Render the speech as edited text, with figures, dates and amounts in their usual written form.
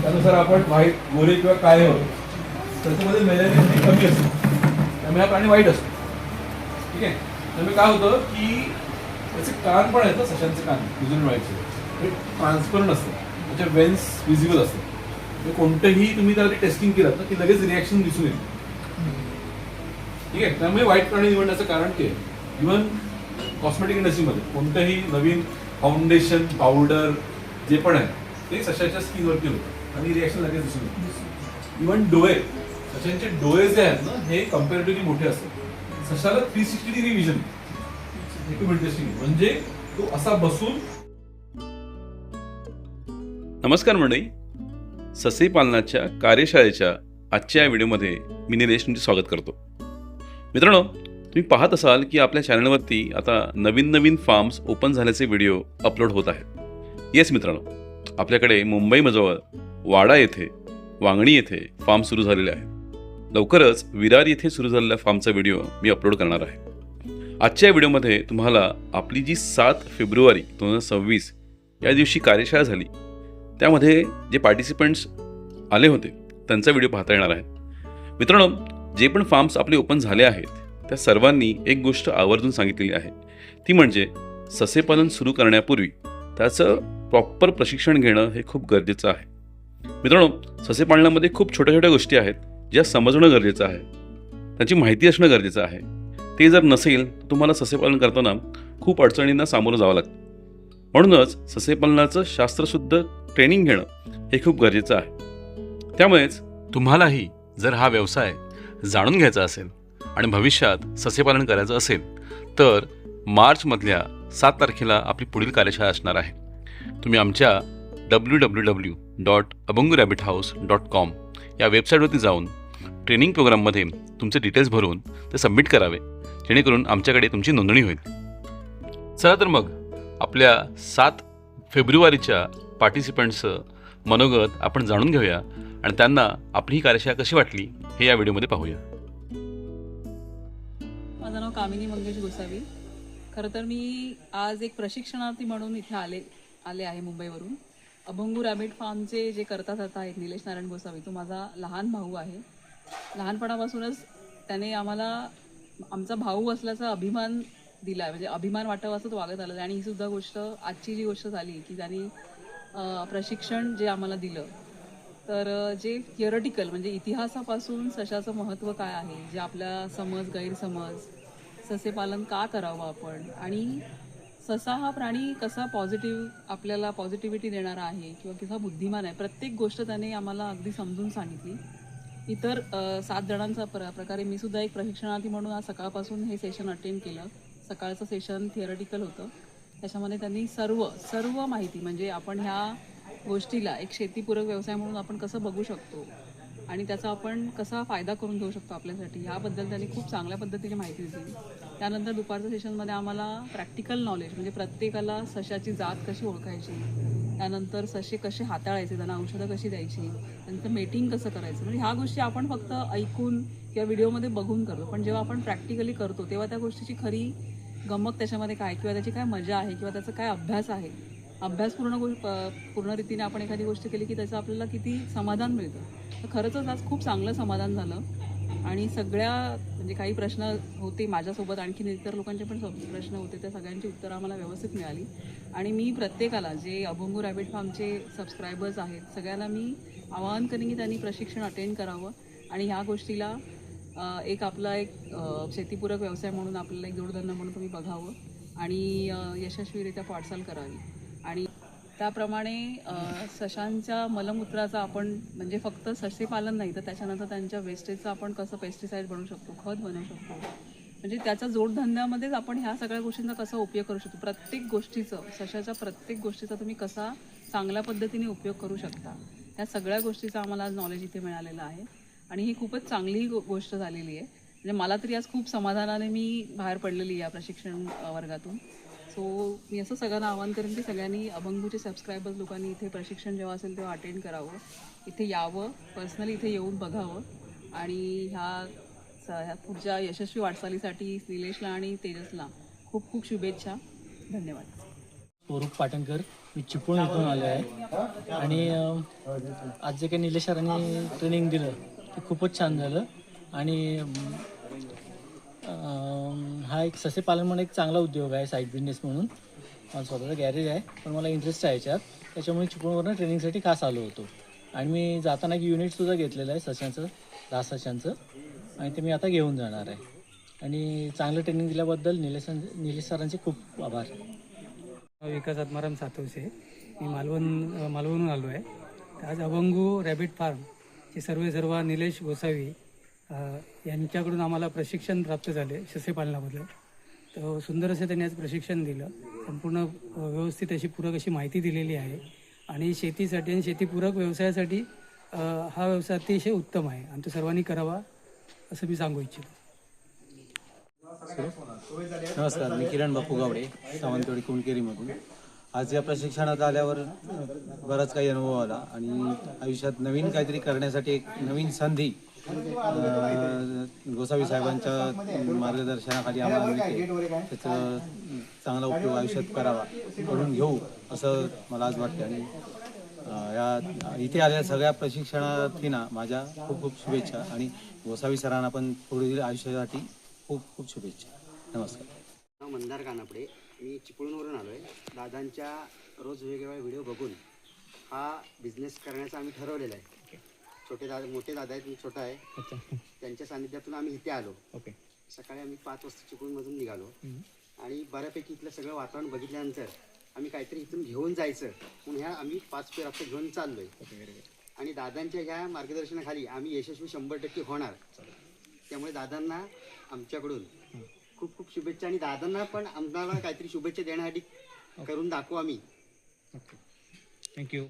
त्यानुसार आपण व्हाईट गोरे किंवा काळे होतो. त्याच्यामध्ये मेलॅनिन कमी असते, त्यामुळे हा प्राणी वाईट असतो. ठीक आहे. त्यामुळे काय होतं की त्याचे कान पण आहेत ना, सशांचे कान न्यूझीलंड व्हाईटचे, हे ट्रान्सपरंट असतात, त्याच्या वेन्स विजिबल असतात. म्हणजे कोणतंही तुम्ही त्याला टेस्टिंग केलं ना की लगेच रिॲक्शन दिसून येईल. ठीक आहे. त्यामुळे वाईट प्राणी निवडण्याचं कारण ते इव्हन कॉस्मेटिक इंडस्ट्रीमध्ये कोणतंही नवीन फाउंडेशन पावडर जे पण आहे ते सशाच्या स्किनवरती होतं आणि रिॲक्शन लगेच दिसून येतं. इव्हन डोळे, सशांचे डोळे जे आहेत ना हे कम्पॅरेटिव्हली मोठे असतात. सशाला 360 डिग्री विजन, हे खूप इंटरेस्टिंग. म्हणजे तो असा बसून. नमस्कार मंडळी, ससे पालनाच्या कार्यशाळेच्या आजच्या या व्हिडिओमध्ये मी निलेश तुमचे स्वागत करतो. मित्रांनो, तुम्ही पाहत असाल की आपल्या चॅनलवरती आता नवीन फार्म्स ओपन झाल्याचे व्हिडिओ अपलोड होत आहेत. येस मित्रांनो, आपल्याकडे मुंबईजवळ वाडा येथे, वांगणी येथे फार्म सुरू झालेले आहे. लवकरच विरार येथे सुरू झालेल्या फार्मचा व्हिडिओ मी अपलोड करणार आहे. आजच्या व्हिडिओमध्ये तुम्हाला आपली जी 7 फेब्रुवारी 2026 या दिवशी कार्यशाळा झाली त्यामध्ये जे पार्टिसिपंट्स आले होते त्यांचा व्हिडिओ पाहता येणार आहे. मित्रांनो, जे पण फार्म्स आपले ओपन झाले आहेत त्या सर्वांनी एक गोष्ट आवर्जून सांगितलेली आहे, ती म्हणजे ससेपालन सुरू करण्यापूर्वी त्याचं प्रॉपर प्रशिक्षण घेणं हे खूप गरजेचं आहे. मित्रांनो, ससेपालनामध्ये खूप छोट्या छोट्या गोष्टी आहेत ज्या समजणं गरजेचं आहे, त्याची माहिती असणं गरजेचं आहे. ते जर नसेल तर तुम्हाला ससेपालन करताना खूप अडचणींना सामोरं जावं लागतं. म्हणूनच ससेपालनाचं शास्त्रशुद्ध ट्रेनिंग घेणं हे खूप गरजेचं आहे. त्यामुळेच तुम्हालाही जर हा व्यवसाय जाणून घ्यायचा असेल आणि भविष्यात ससेपालन करायचं असेल तर मार्चमधल्या 7 तारखेला आपली पुढील कार्यशाळा असणार आहे. तुम्ही आमच्या www.abangurabbithouse.com या वेबसाईटवरती जाऊन ट्रेनिंग प्रोग्राममध्ये तुमचे डिटेल्स भरून ते सबमिट करावे, जेणेकरून आमच्याकडे तुमची नोंदणी होईल. चला तर मग आपल्या 7 फेब्रुवारीच्या पार्टिसिपंट्सचं मनोगत आपण जाणून घेऊया आणि त्यांना आपली ही कार्यशाळा कशी वाटली हे या व्हिडिओमध्ये पाहूया. माझं नाव कामिनी मंगेश गोसावी. खरं तर मी आज एक प्रशिक्षणार्थी म्हणून इथे आले आहे मुंबईवरून. अभंगू रॅबिट फार्मचे जे करता आहेत निलेश नारायण गोसावी, तो माझा लहान भाऊ आहे. लहानपणापासूनच त्याने आम्हाला आमचा भाऊ असल्याचा अभिमान दिला, म्हणजे अभिमान वाटावा असंच वागत आलं. आणि ही सुद्धा गोष्ट, आजची जी गोष्ट झाली की त्यांनी प्रशिक्षण जे आम्हाला दिलं, तर जे थिअरटिकल म्हणजे इतिहासापासून सशाचं महत्त्व काय आहे, जे आपल्या समज गैरसमज, ससेपालन का करावं आपण, आणि ससा हा प्राणी कसा आपल्याला पॉझिटिव्हिटी देणारा आहे किंवा कसा बुद्धिमान आहे, प्रत्येक गोष्ट त्याने आम्हाला अगदी समजून सांगितली. इतर 7 जणांचा प्रकारे मी सुद्धा एक प्रशिक्षणार्थी म्हणून आज सकाळपासून हे सेशन अटेंड केलं. सकाळचं सेशन थिअरटिकल होतं. त्याच्यामध्ये त्यांनी सर्व माहिती, म्हणजे आपण ह्या गोष्टीला एक शेतीपूरक व्यवसाय म्हणून आपण कसं बघू शकतो आणि त्याचा आपण कसा फायदा करून घेऊ शकतो आपल्यासाठी, ह्याबद्दल त्यांनी खूप चांगल्या पद्धतीने माहिती दिली. त्यानंतर दुपारच्या सेशनमध्ये आम्हाला प्रॅक्टिकल नॉलेज, म्हणजे प्रत्येकाला सशाची जात कशी ओळखायची, त्यानंतर ससे कसे हाताळायचे, त्यांना औषधं कशी द्यायची, त्यांचं मेटिंग कसं करायचं, म्हणजे ह्या गोष्टी आपण फक्त ऐकून किंवा व्हिडिओमध्ये बघून करतो, पण जेव्हा आपण प्रॅक्टिकली करतो तेव्हा त्या गोष्टीची खरी गंमत त्याच्यामध्ये काय, किंवा त्याची काय मजा आहे, किंवा त्याचा काय अभ्यास आहे, पूर्ण रीतीने आपण एखादी गोष्ट केली की त्याचं आपल्याला किती समाधान मिळतं. तर खरंच आज खूप चांगलं समाधान झालं. आणि म्हणजे काही प्रश्न होते माझ्यासोबत, आणखी इतर लोकांचे पण प्रश्न होते, त्या सगळ्यांची उत्तरं आम्हाला व्यवस्थित मिळाली. आणि मी प्रत्येकाला, जे अभंगू रॅबिट फार्मचे सबस्क्रायबर्स आहेत, सगळ्यांना मी आवाहन करेन की त्यांनी प्रशिक्षण अटेंड करावं आणि ह्या गोष्टीला एक शेतीपूरक व्यवसाय म्हणून, आपल्याला एक जोडधंदा म्हणून तुम्ही बघावं आणि यशस्वीरित्या वाटचाल करावी. आणि त्याप्रमाणे सशांच्या मलमूत्राचा आपण, म्हणजे फक्त ससेपालन नाही तर त्याच्यानंतर त्यांच्या वेस्टेजचं आपण कसं पेस्टिसाईड बनवू शकतो, खत बनवू शकतो, म्हणजे त्याच्या जोडधंद्यामध्येच आपण ह्या सगळ्या गोष्टींचा कसा उपयोग करू शकतो, प्रत्येक गोष्टीचं, सशाच्या प्रत्येक गोष्टीचा तुम्ही कसा चांगल्या पद्धतीने उपयोग करू शकता, ह्या सगळ्या गोष्टीचं आम्हाला आज नॉलेज इथे मिळालेलं आहे. आणि ही खूपच चांगली गोष्ट झालेली आहे. म्हणजे मला तरी आज खूप समाधानाने मी बाहेर पडलेली या प्रशिक्षण वर्गातून. सो मी असं सगळ्यांना आवाहन करेन की सगळ्यांनी अभंगूचे सबस्क्रायबर्स लोकांनी इथे प्रशिक्षण जेव्हा असेल तेव्हा अटेंड करावं, इथे यावं, पर्सनली इथे येऊन बघावं. आणि ह्या पुढच्या यशस्वी वाटचालीसाठी निलेशला आणि तेजसला खूप खूप शुभेच्छा. धन्यवाद. स्वरूप पाटणकर. मी चिपळूण इथून आलो आहे आणि आज जे काही निलेश सरांनी ट्रेनिंग दिलं ते खूपच छान झालं. आणि हा एक ससे पालन म्हणून एक चांगला उद्योग आहे, साईड बिझनेस म्हणून. माझं स्वतःचं गॅरेज आहे, पण मला इंटरेस्ट आहे याच्यात, त्याच्यामुळे चिपळूणवरून ट्रेनिंगसाठी खास आलो होतो. आणि मी जाताना एक युनिटसुद्धा घेतलेलं आहे सशांचं, 10 सशांचं, आणि ते मी आता घेऊन जाणार आहे. आणि चांगलं ट्रेनिंग दिल्याबद्दल निलेश सरांचे खूप आभार. विकास आत्माराम सातवसे. मी मालवणहून आलो आहे. आज अभंगू रॅबिट फार्मचे सर्व निलेश गोसावी यांच्याकडून आम्हाला प्रशिक्षण प्राप्त झाले ससे पालनाबद्दल. तर सुंदर असं त्यांनी आज प्रशिक्षण दिलं. संपूर्ण व्यवस्थित अशी पूरक अशी माहिती दिलेली आहे. आणि शेतीसाठी आणि शेतीपूरक व्यवसायासाठी हा व्यवसाय अतिशय उत्तम आहे आणि तो सर्वांनी करावा असं मी सांगू इच्छितो. नमस्कार, मी किरण बापू गावडे, सावंतवाडी कुणकेरीमधून. आज या प्रशिक्षणात आल्यावर बराच काही अनुभव आला आणि आयुष्यात नवीन काहीतरी करण्यासाठी एक नवीन संधी गोसावी साहेबांच्या मार्गदर्शनाखाली आम्हाला मिळते. त्याचा चांगला उपयोग आयुष्यात करावा, करून घेऊ असं मला आज वाटते. आणि या इथे आलेल्या सगळ्या प्रशिक्षणार्थी ना माझ्या खूप खूप शुभेच्छा आणि गोसावी सरांना पण पुढील आयुष्यासाठी खूप खूप शुभेच्छा. नमस्कार. मंदार कानापडे. मी चिपळूणवरून आलो आहे. दादांच्या रोज वेगवेगळे व्हिडिओ बघून हा बिझनेस करण्याचा आम्ही ठरवलेला आहे. मोठे दादा आहेत, मी छोटा आहे. त्यांच्या सानिध्यातून आम्ही इथे आलो. सकाळी आम्ही 5 वाजता चिपळूणमधून निघालो आणि बऱ्यापैकी इथलं सगळं वातावरण बघितल्यानंतर आम्ही काहीतरी इथून घेऊन जायचं म्हणून ह्या आम्ही 5 पेर आता घेऊन चाललोय. आणि दादांच्या ह्या मार्गदर्शनाखाली आम्ही यशस्वी 100% होणार. त्यामुळे दादांना आमच्याकडून खूप खूप शुभेच्छा. आणि दादांना पण आम्हाला काहीतरी शुभेच्छा देण्यासाठी करून दाखवू आम्ही. थँक्यू.